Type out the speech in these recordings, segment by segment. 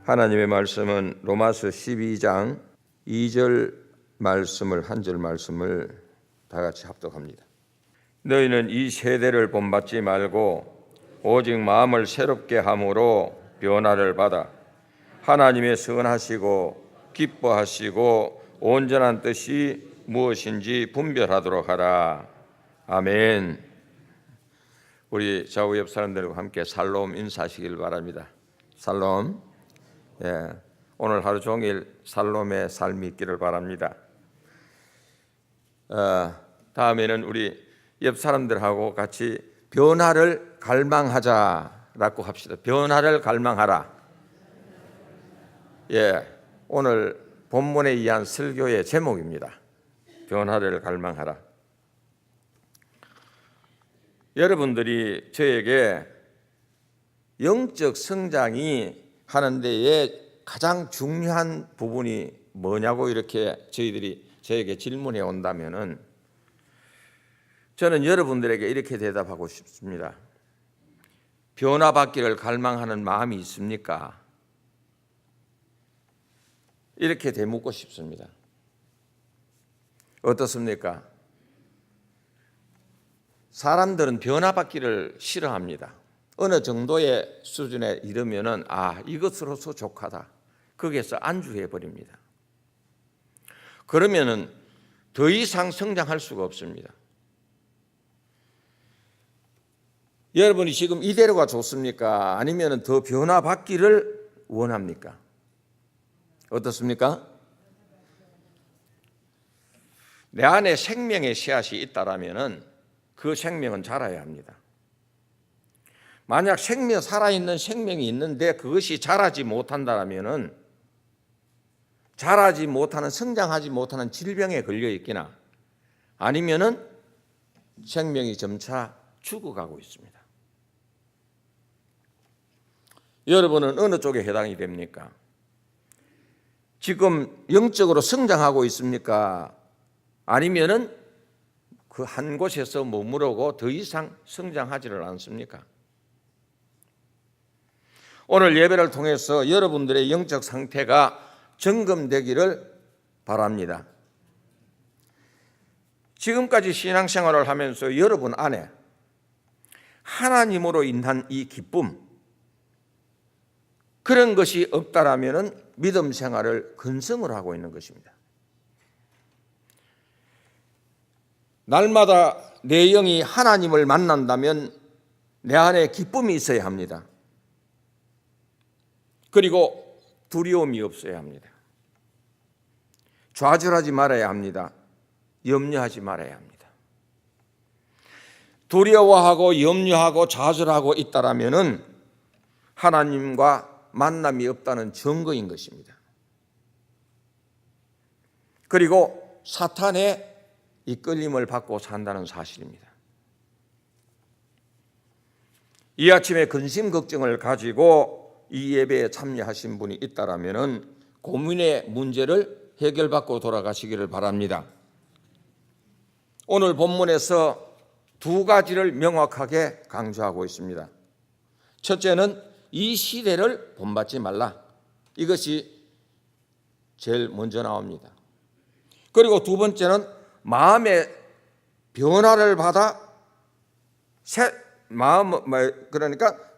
하나님의 말씀은 로마서 12장 2절 말씀을 한 절 말씀을 다 같이 합독합니다. 너희는 이 세대를 본받지 말고 오직 마음을 새롭게 함으로 변화를 받아 하나님의 선하시고 기뻐하시고 온전한 뜻이 무엇인지 분별하도록 하라. 아멘. 우리 좌우 옆 사람들과 함께 살롬 인사하시길 바랍니다. 살롬. 오늘 하루 종일 살롬의 삶이 있기를 바랍니다. 다음에는 우리 옆 사람들하고 같이 변화를 갈망하자라고 합시다. 변화를 갈망하라. 오늘 본문에 의한 설교의 제목입니다. 변화를 갈망하라. 여러분들이 저에게 영적 성장이 하는 데에 가장 중요한 부분이 뭐냐고 이렇게 저에게 질문해 온다면은 저는 여러분들에게 이렇게 대답하고 싶습니다. 변화받기를 갈망하는 마음이 있습니까? 이렇게 되묻고 싶습니다. 어떻습니까? 사람들은 변화받기를 싫어합니다. 어느 정도의 수준에 이르면은 이것으로서 족하다. 거기에서 안주해 버립니다. 그러면은 더 이상 성장할 수가 없습니다. 여러분이 지금 이대로가 좋습니까? 아니면 더 변화받기를 원합니까? 어떻습니까? 내 안에 생명의 씨앗이 있다라면은 그 생명은 자라야 합니다. 만약 살아있는 생명이 있는데 그것이 자라지 못한다라면은 자라지 못하는, 성장하지 못하는 질병에 걸려 있기나 아니면은 생명이 점차 죽어가고 있습니다. 여러분은 어느 쪽에 해당이 됩니까? 지금 영적으로 성장하고 있습니까? 아니면은 그 한 곳에서 머무르고 더 이상 성장하지를 않습니까? 오늘 예배를 통해서 여러분들의 영적 상태가 점검되기를 바랍니다. 지금까지 신앙생활을 하면서 여러분 안에 하나님으로 인한 이 기쁨, 그런 것이 없다라면 믿음 생활을 근성을 하고 있는 것입니다. 날마다 내 영이 하나님을 만난다면 내 안에 기쁨이 있어야 합니다. 그리고 두려움이 없어야 합니다. 좌절하지 말아야 합니다. 염려하지 말아야 합니다. 두려워하고 염려하고 좌절하고 있다라면은 하나님과 만남이 없다는 증거인 것입니다. 그리고 사탄의 이끌림을 받고 산다는 사실입니다. 이 아침에 근심 걱정을 가지고 이 예배에 참여하신 분이 있다라면은 고민의 문제를 해결받고 돌아가시기를 바랍니다. 오늘 본문에서 두 가지를 명확하게 강조하고 있습니다. 첫째는 이 시대를 본받지 말라. 이것이 제일 먼저 나옵니다. 그리고 두 번째는 마음의 변화를 받아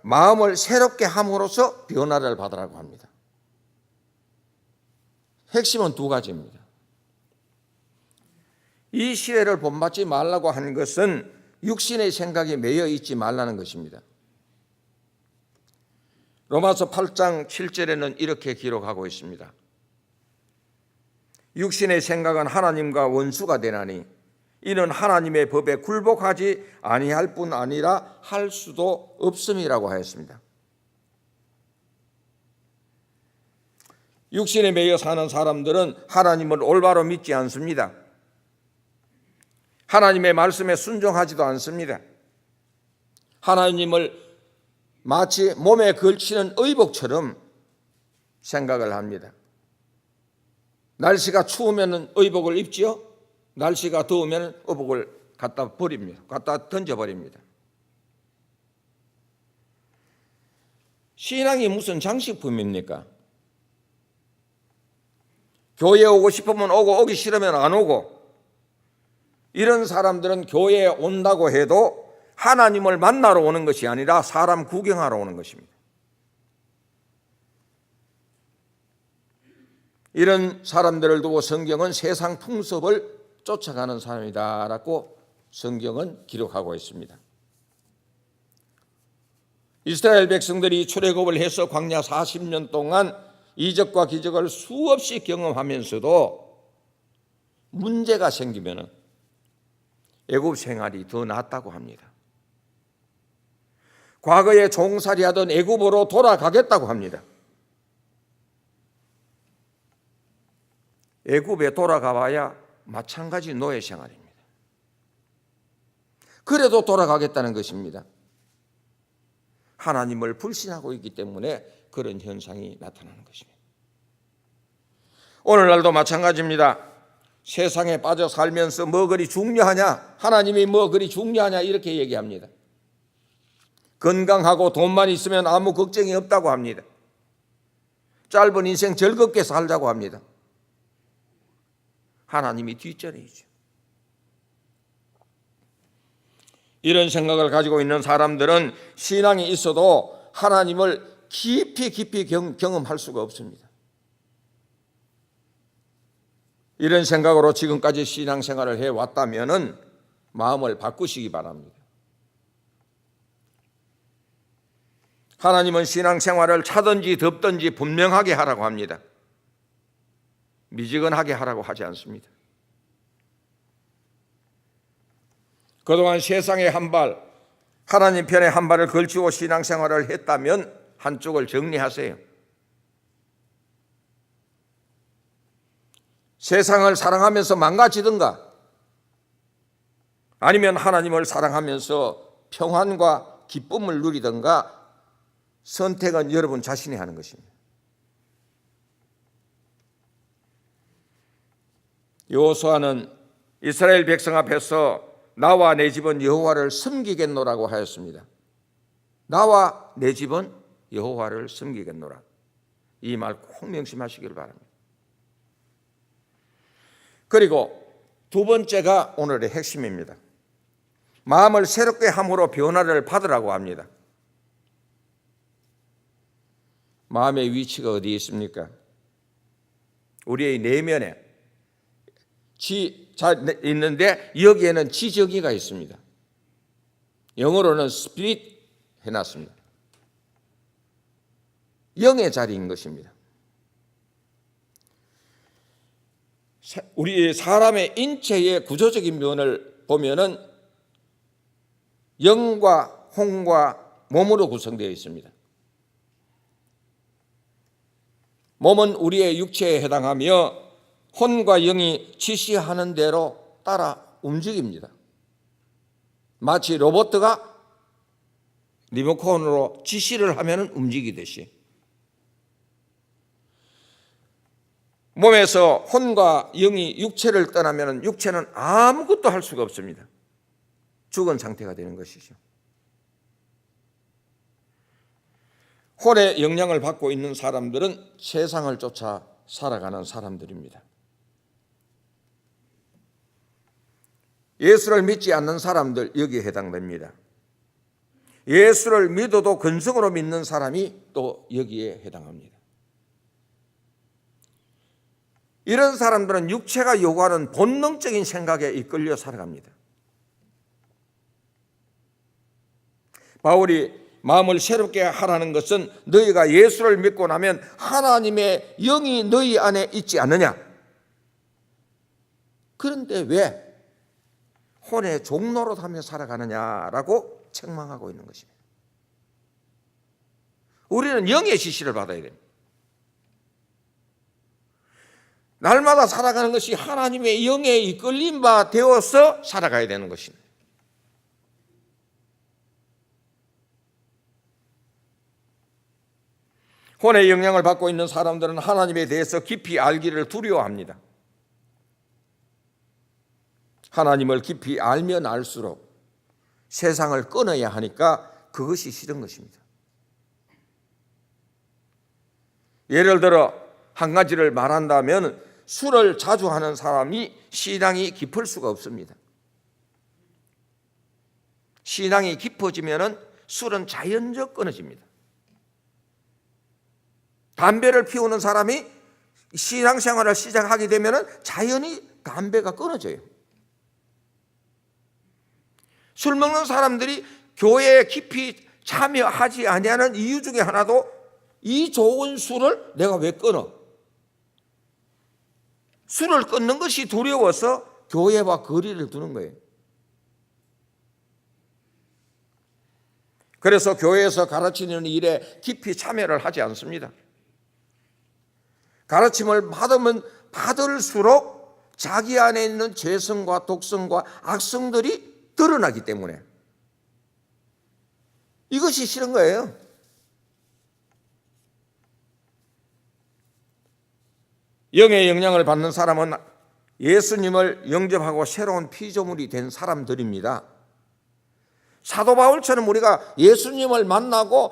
마음을 새롭게 함으로써 변화를 받으라고 합니다. 핵심은 두 가지입니다. 이 시대를 본받지 말라고 하는 것은 육신의 생각에 매여 있지 말라는 것입니다. 로마서 8장 7절에는 이렇게 기록하고 있습니다. 육신의 생각은 하나님과 원수가 되나니 이는 하나님의 법에 굴복하지 아니할 뿐 아니라 할 수도 없음이라고 하였습니다. 육신에 매여 사는 사람들은 하나님을 올바로 믿지 않습니다. 하나님의 말씀에 순종하지도 않습니다. 하나님을 마치 몸에 걸치는 의복처럼 생각을 합니다. 날씨가 추우면 의복을 입지요. 날씨가 더우면 의복을 갖다 버립니다. 갖다 던져버립니다. 신앙이 무슨 장식품입니까? 교회에 오고 싶으면 오고 오기 싫으면 안 오고, 이런 사람들은 교회에 온다고 해도 하나님을 만나러 오는 것이 아니라 사람 구경하러 오는 것입니다. 이런 사람들을 두고 성경은 세상 풍습을 쫓아가는 사람이다라고 성경은 기록하고 있습니다. 이스라엘 백성들이 출애굽을 해서 광야 40년 동안 이적과 기적을 수없이 경험하면서도 문제가 생기면 애굽 생활이 더 낫다고 합니다. 과거에 종살이하던 애굽으로 돌아가겠다고 합니다. 애굽에 돌아가 봐야 마찬가지 노예 생활입니다. 그래도 돌아가겠다는 것입니다. 하나님을 불신하고 있기 때문에 그런 현상이 나타나는 것입니다. 오늘날도 마찬가지입니다. 세상에 빠져 살면서 뭐 그리 중요하냐, 하나님이 뭐 그리 중요하냐 이렇게 얘기합니다. 건강하고 돈만 있으면 아무 걱정이 없다고 합니다. 짧은 인생 즐겁게 살자고 합니다. 하나님이 뒷전이죠. 이런 생각을 가지고 있는 사람들은 신앙이 있어도 하나님을 깊이 경험할 수가 없습니다. 이런 생각으로 지금까지 신앙생활을 해왔다면 마음을 바꾸시기 바랍니다. 하나님은 신앙생활을 차든지 덥든지 분명하게 하라고 합니다. 미지근하게 하라고 하지 않습니다. 그동안 세상에 한 발, 하나님 편에 한 발을 걸치고 신앙생활을 했다면 한쪽을 정리하세요. 세상을 사랑하면서 망가지든가, 아니면 하나님을 사랑하면서 평안과 기쁨을 누리든가, 선택은 여러분 자신이 하는 것입니다. 여호수아는 이스라엘 백성 앞에서 나와 내 집은 여호와를 섬기겠노라고 하였습니다. 나와 내 집은 여호와를 섬기겠노라. 이 말 꼭 명심하시길 바랍니다. 그리고 두 번째가 오늘의 핵심입니다. 마음을 새롭게 함으로 변화를 받으라고 합니다. 마음의 위치가 어디에 있습니까? 우리의 내면에 있는데 여기에는 지정의가 있습니다. 영어로는 스피릿 해놨습니다. 영의 자리인 것입니다. 우리 사람의 인체의 구조적인 면을 보면은 영과 혼과 몸으로 구성되어 있습니다. 몸은 우리의 육체에 해당하며 혼과 영이 지시하는 대로 따라 움직입니다. 마치 로봇가 리모컨으로 지시를 하면 움직이듯이 몸에서 혼과 영이 육체를 떠나면 육체는 아무것도 할 수가 없습니다. 죽은 상태가 되는 것이죠. 혼의 영향을 받고 있는 사람들은 세상을 쫓아 살아가는 사람들입니다. 예수를 믿지 않는 사람들 여기에 해당됩니다. 예수를 믿어도 근성으로 믿는 사람이 또 여기에 해당합니다. 이런 사람들은 육체가 요구하는 본능적인 생각에 이끌려 살아갑니다. 바울이 마음을 새롭게 하라는 것은 너희가 예수를 믿고 나면 하나님의 영이 너희 안에 있지 않느냐? 그런데 왜 혼의 종노릇하며 살아가느냐라고 책망하고 있는 것입니다. 우리는 영의 지시를 받아야 됩니다. 날마다 살아가는 것이 하나님의 영에 이끌림 바 되어서 살아가야 되는 것입니다. 혼의 영향을 받고 있는 사람들은 하나님에 대해서 깊이 알기를 두려워합니다. 하나님을 깊이 알면 알수록 세상을 끊어야 하니까 그것이 싫은 것입니다. 예를 들어 한 가지를 말한다면 술을 자주 하는 사람이 신앙이 깊을 수가 없습니다. 신앙이 깊어지면은 술은 자연적 끊어집니다. 담배를 피우는 사람이 신앙생활을 시작하게 되면은 자연히 담배가 끊어져요. 술 먹는 사람들이 교회에 깊이 참여하지 아니하는 이유 중에 하나도 이 좋은 술을 내가 왜 끊어? 술을 끊는 것이 두려워서 교회와 거리를 두는 거예요. 그래서 교회에서 가르치는 일에 깊이 참여를 하지 않습니다. 가르침을 받으면 받을수록 자기 안에 있는 죄성과 독성과 악성들이 드러나기 때문에 이것이 싫은 거예요. 영의 영향을 받는 사람은 예수님을 영접하고 새로운 피조물이 된 사람들입니다. 사도 바울처럼 우리가 예수님을 만나고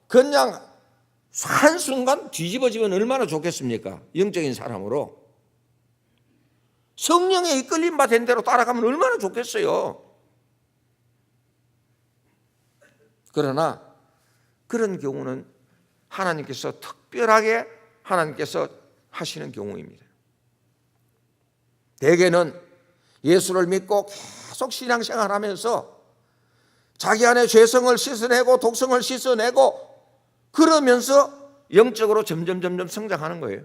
그냥 한순간 뒤집어지면 얼마나 좋겠습니까? 영적인 사람으로. 성령의 이끌림 받은 대로 따라가면 얼마나 좋겠어요. 그러나 그런 경우는 하나님께서 특별하게 하나님께서 하시는 경우입니다. 대개는 예수를 믿고 계속 신앙생활하면서 자기 안에 죄성을 씻어내고 독성을 씻어내고 그러면서 영적으로 점점 성장하는 거예요.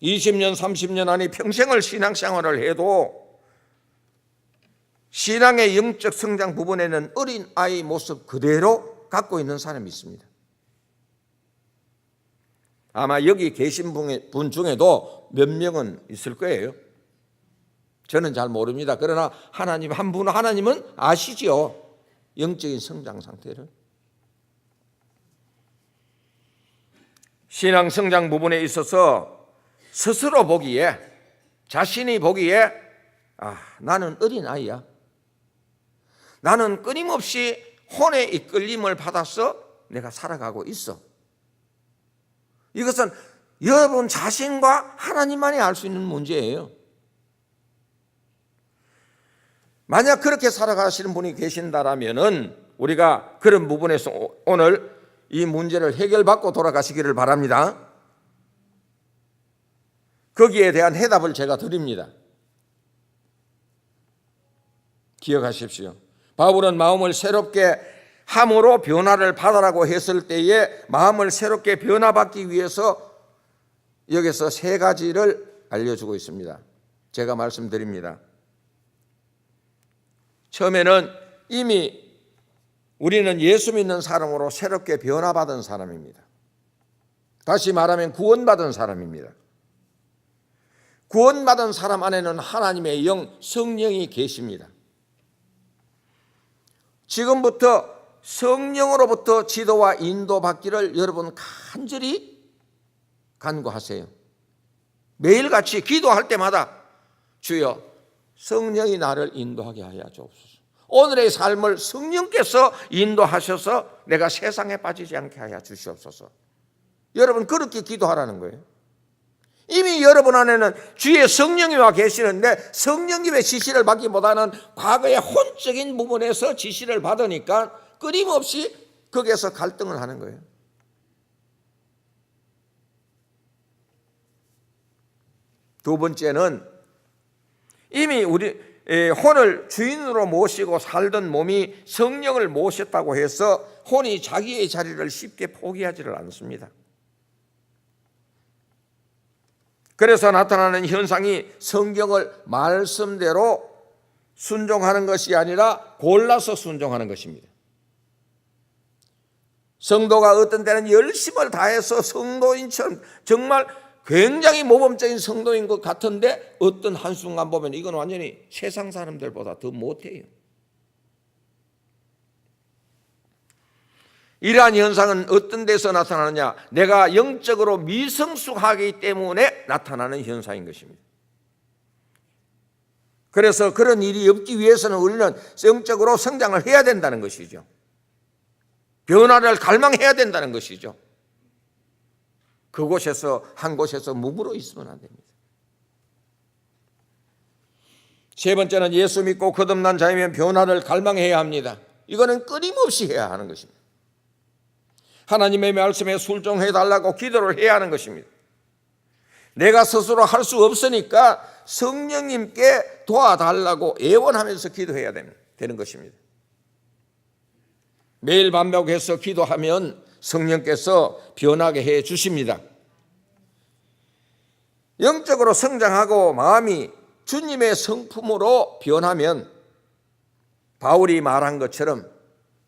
20년, 30년 아니 평생을 신앙생활을 해도 신앙의 영적 성장 부분에는 어린아이 모습 그대로 갖고 있는 사람이 있습니다. 아마 여기 계신 분 중에도 몇 명은 있을 거예요. 저는 잘 모릅니다. 그러나 하나님 한 분 하나님은 아시지요. 영적인 성장 상태를. 신앙 성장 부분에 있어서 스스로 보기에 자신이 보기에 나는 어린아이야. 나는 끊임없이 혼의 이끌림을 받아서 내가 살아가고 있어. 이것은 여러분 자신과 하나님만이 알 수 있는 문제예요. 만약 그렇게 살아가시는 분이 계신다라면은 우리가 그런 부분에서 오늘 이 문제를 해결받고 돌아가시기를 바랍니다. 거기에 대한 해답을 제가 드립니다. 기억하십시오. 바울은 마음을 새롭게 함으로 변화를 받으라고 했을 때에 마음을 새롭게 변화받기 위해서 여기서 세 가지를 알려주고 있습니다. 제가 말씀드립니다. 처음에는 이미 우리는 예수 믿는 사람으로 새롭게 변화받은 사람입니다. 다시 말하면 구원받은 사람입니다. 구원받은 사람 안에는 하나님의 영, 성령이 계십니다. 지금부터 성령으로부터 지도와 인도받기를 여러분 간절히 간구하세요. 매일같이 기도할 때마다 주여 성령이 나를 인도하게 하여 주옵소서. 오늘의 삶을 성령께서 인도하셔서 내가 세상에 빠지지 않게 하여 주시옵소서. 여러분 그렇게 기도하라는 거예요. 이미 여러분 안에는 주의 성령이 와 계시는데 성령님의 지시를 받기보다는 과거의 혼적인 부분에서 지시를 받으니까 끊임없이 거기에서 갈등을 하는 거예요. 두 번째는 이미 우리 혼을 주인으로 모시고 살던 몸이 성령을 모셨다고 해서 혼이 자기의 자리를 쉽게 포기하지를 않습니다. 그래서 나타나는 현상이 성경을 말씀대로 순종하는 것이 아니라 골라서 순종하는 것입니다. 성도가 어떤 때는 열심을 다해서 성도인처럼 정말 굉장히 모범적인 성도인 것 같은데 어떤 한순간 보면 이건 완전히 세상 사람들보다 더 못해요. 이러한 현상은 어떤 데서 나타나느냐? 내가 영적으로 미성숙하기 때문에 나타나는 현상인 것입니다. 그래서 그런 일이 없기 위해서는 우리는 영적으로 성장을 해야 된다는 것이죠. 변화를 갈망해야 된다는 것이죠. 그곳에서 한 곳에서 머물러 있으면 안 됩니다. 세 번째는 예수 믿고 거듭난 자이면 변화를 갈망해야 합니다. 이거는 끊임없이 해야 하는 것입니다. 하나님의 말씀에 순종해 달라고 기도를 해야 하는 것입니다. 내가 스스로 할 수 없으니까 성령님께 도와달라고 애원하면서 기도해야 되는 것입니다. 매일 반복해서 기도하면 성령께서 변하게 해 주십니다. 영적으로 성장하고 마음이 주님의 성품으로 변하면 바울이 말한 것처럼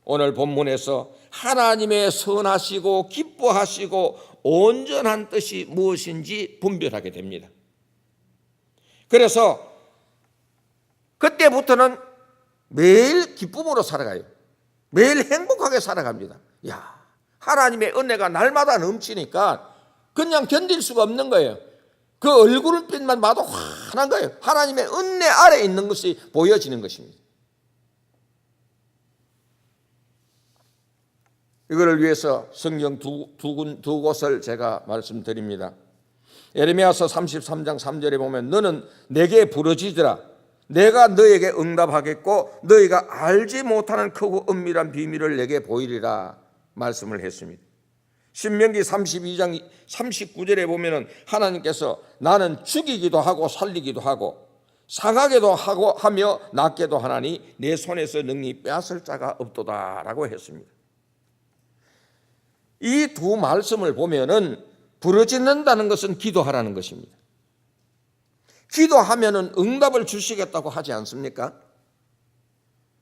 오늘 본문에서 하나님의 선하시고 기뻐하시고 온전한 뜻이 무엇인지 분별하게 됩니다. 그래서 그때부터는 매일 기쁨으로 살아가요. 매일 행복하게 살아갑니다. 야, 하나님의 은혜가 날마다 넘치니까 그냥 견딜 수가 없는 거예요. 그 얼굴빛만 봐도 환한 거예요. 하나님의 은혜 아래에 있는 것이 보여지는 것입니다. 이거를 위해서 성경 두 곳을 제가 말씀드립니다. 예레미야서 33장 3절에 보면 너는 내게 부르짖으라 내가 너에게 응답하겠고 너희가 알지 못하는 크고 은밀한 비밀을 내게 보이리라 말씀을 했습니다. 신명기 32장 39절에 보면 하나님께서 나는 죽이기도 하고 살리기도 하고 상하게도 하고 하며 낫게도 하나니 내 손에서 능히 빼앗을 자가 없도다라고 했습니다. 이 두 말씀을 보면은 부르짖는다는 것은 기도하라는 것입니다. 기도하면은 응답을 주시겠다고 하지 않습니까?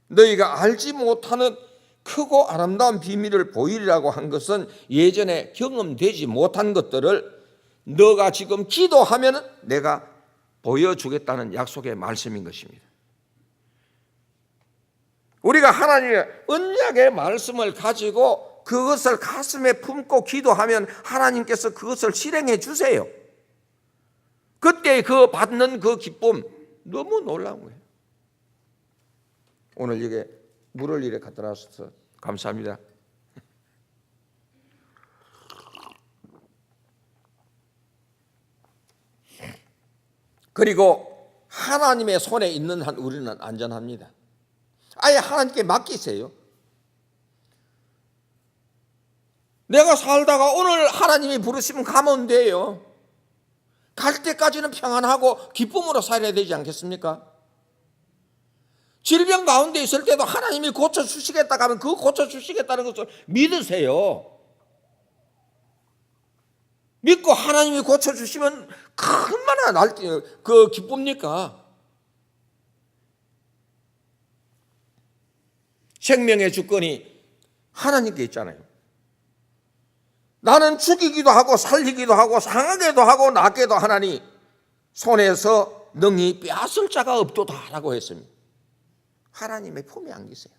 너희가 알지 못하는 크고 아름다운 비밀을 보이리라고 한 것은 예전에 경험되지 못한 것들을 너가 지금 기도하면은 내가 보여주겠다는 약속의 말씀인 것입니다. 우리가 하나님의 언약의 말씀을 가지고 그것을 가슴에 품고 기도하면 하나님께서 그것을 실행해 주세요. 그때 그 받는 그 기쁨 너무 놀라운 거예요. 오늘 이게 물을 이래 갖다 놔서 감사합니다. 그리고 하나님의 손에 있는 한 우리는 안전합니다. 아예 하나님께 맡기세요. 내가 살다가 오늘 하나님이 부르시면 가면 돼요. 갈 때까지는 평안하고 기쁨으로 살아야 되지 않겠습니까? 질병 가운데 있을 때도 하나님이 고쳐주시겠다 하면 그 고쳐주시겠다는 것을 믿으세요. 믿고 하나님이 고쳐주시면 얼마나 기쁩니까? 생명의 주권이 하나님께 있잖아요. 나는 죽이기도 하고 살리기도 하고 상하게도 하고 낫게도 하나니 손에서 능히 빼앗을 자가 없도다라고 했습니다. 하나님의 품에 안기세요.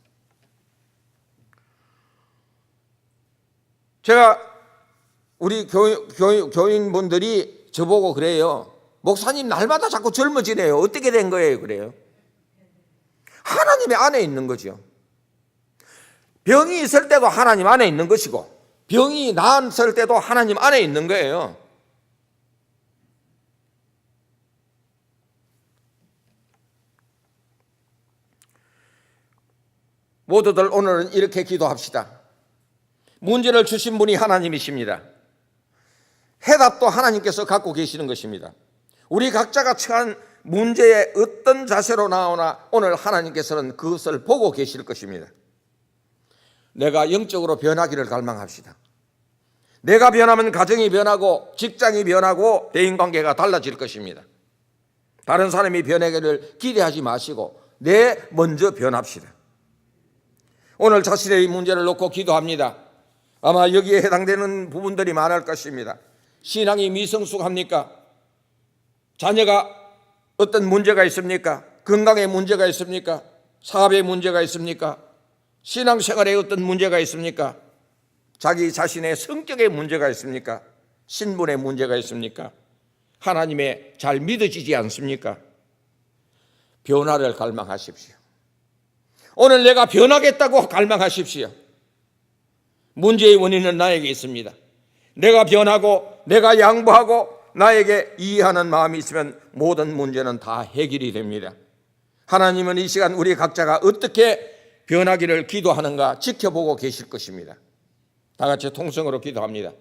제가 우리 교인분들이 저보고 그래요. 목사님 날마다 자꾸 젊어지네요. 어떻게 된 거예요? 그래요. 하나님의 안에 있는 거죠. 병이 있을 때도 하나님 안에 있는 것이고 병이 나았을 때도 하나님 안에 있는 거예요. 모두들 오늘은 이렇게 기도합시다. 문제를 주신 분이 하나님이십니다. 해답도 하나님께서 갖고 계시는 것입니다. 우리 각자가 처한 문제에 어떤 자세로 나오나 오늘 하나님께서는 그것을 보고 계실 것입니다. 내가 영적으로 변하기를 갈망합시다. 내가 변하면 가정이 변하고 직장이 변하고 대인관계가 달라질 것입니다. 다른 사람이 변하기를 기대하지 마시고 먼저 변합시다. 오늘 자신의 문제를 놓고 기도합니다. 아마 여기에 해당되는 부분들이 많을 것입니다. 신앙이 미성숙합니까? 자녀가 어떤 문제가 있습니까? 건강에 문제가 있습니까? 사업에 문제가 있습니까? 신앙생활에 어떤 문제가 있습니까? 자기 자신의 성격에 문제가 있습니까? 신분에 문제가 있습니까? 하나님의 잘 믿어지지 않습니까? 변화를 갈망하십시오. 오늘 내가 변하겠다고 갈망하십시오. 문제의 원인은 나에게 있습니다. 내가 변하고 내가 양보하고 나에게 이해하는 마음이 있으면 모든 문제는 다 해결이 됩니다. 하나님은 이 시간 우리 각자가 어떻게 변하기를 기도하는가 지켜보고 계실 것입니다. 다 같이 통성으로 기도합니다.